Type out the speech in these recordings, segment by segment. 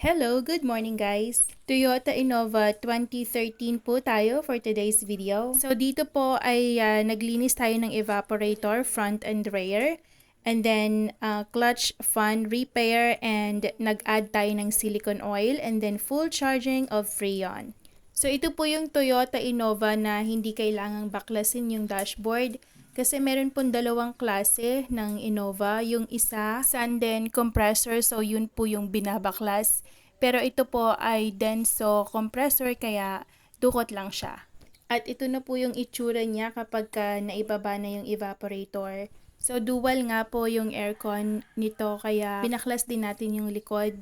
Hello, good morning guys! Toyota Innova 2013 po tayo for today's video. So dito po ay naglinis tayo ng evaporator, front and rear. And then clutch fan repair and nag-add tayo ng silicone oil and then full charging of Freon. So ito po yung Toyota Innova na hindi kailangang baklasin yung dashboard. Kasi meron pong dalawang klase ng Innova. Yung isa, Sanden compressor, so yun po yung binabaklas. Pero ito po ay denso compressor kaya dukot lang siya. At ito na po yung itsura niya kapag naibaba na yung evaporator. So dual nga po yung aircon nito kaya binaklas din natin yung likod.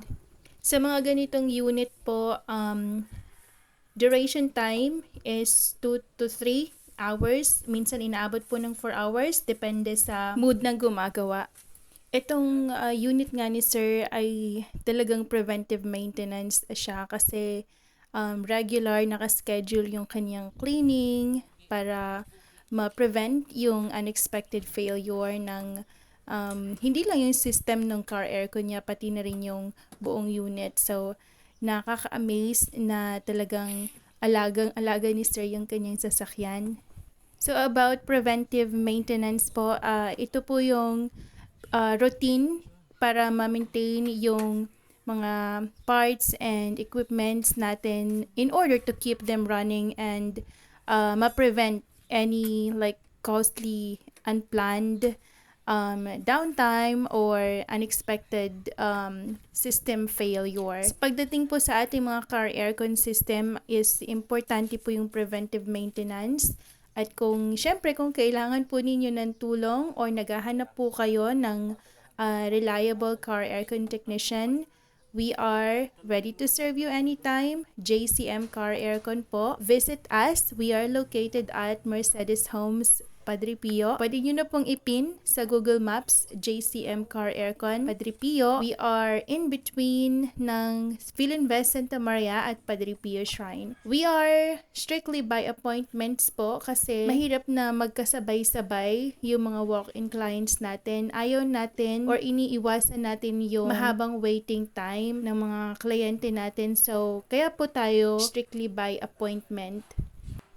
Sa mga ganitong unit po, duration time is 2 to 3 hours. Minsan inaabot po ng 4 hours. Depende sa mood ng gumagawa. Itong unit nga ni Sir ay talagang preventive maintenance siya kasi regular nakaschedule yung kanyang cleaning para ma-prevent yung unexpected failure ng hindi lang yung system ng car aircon niya, pati na rin yung buong unit. So, nakaka-amaze na talagang alagang-alaga ni Sir yung kanyang sasakyan. So, about preventive maintenance po, ito po yung routine para ma-maintain yung mga parts and equipments natin in order to keep them running and ma-prevent any like costly, unplanned downtime or unexpected system failure. So, pagdating po sa ating mga car aircon system is importante po yung preventive maintenance. At kung syempre kung kailangan po ninyo ng tulong or naghahanap po kayo ng reliable car aircon technician, we are ready to serve you anytime. JCM Car Aircon po. Visit us. We are located at Mercedes Homes, Padre Pio. Pwede nyo na pong ipin sa Google Maps, JCM Car Aircon, Padre Pio. We are in between ng Philinvest Santa Maria at Padre Pio Shrine. We are strictly by appointments po kasi mahirap na magkasabay-sabay yung mga walk-in clients natin. Ayaw natin or iniiwasan natin yung mahabang waiting time ng mga kliyente natin. So, kaya po tayo strictly by appointment.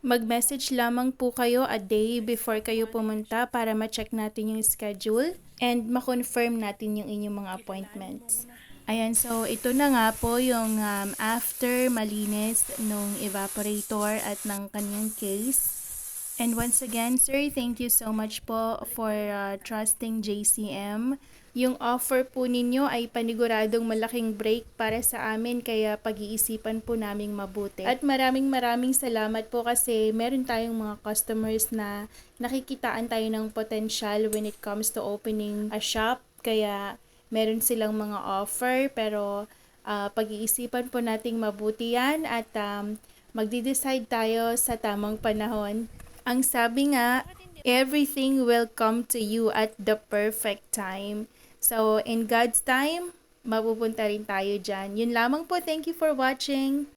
Mag-message lamang po kayo a day before kayo pumunta para ma-check natin yung schedule and ma-confirm natin yung inyong mga appointments. Ayan, so ito na nga po yung after malinis nung evaporator at ng kanyang case. And once again, sir, thank you so much po for trusting JCM. Yung offer po ninyo ay paniguradong malaking break para sa amin kaya pag-iisipan po naming mabuti. At maraming salamat po kasi meron tayong mga customers na nakikitaan tayo ng potential when it comes to opening a shop. Kaya meron silang mga offer pero pag-iisipan po nating mabuti yan at magde-decide tayo sa tamang panahon. Ang sabi nga, everything will come to you at the perfect time. So, in God's time, mapupunta rin tayo dyan. Yun lamang po. Thank you for watching.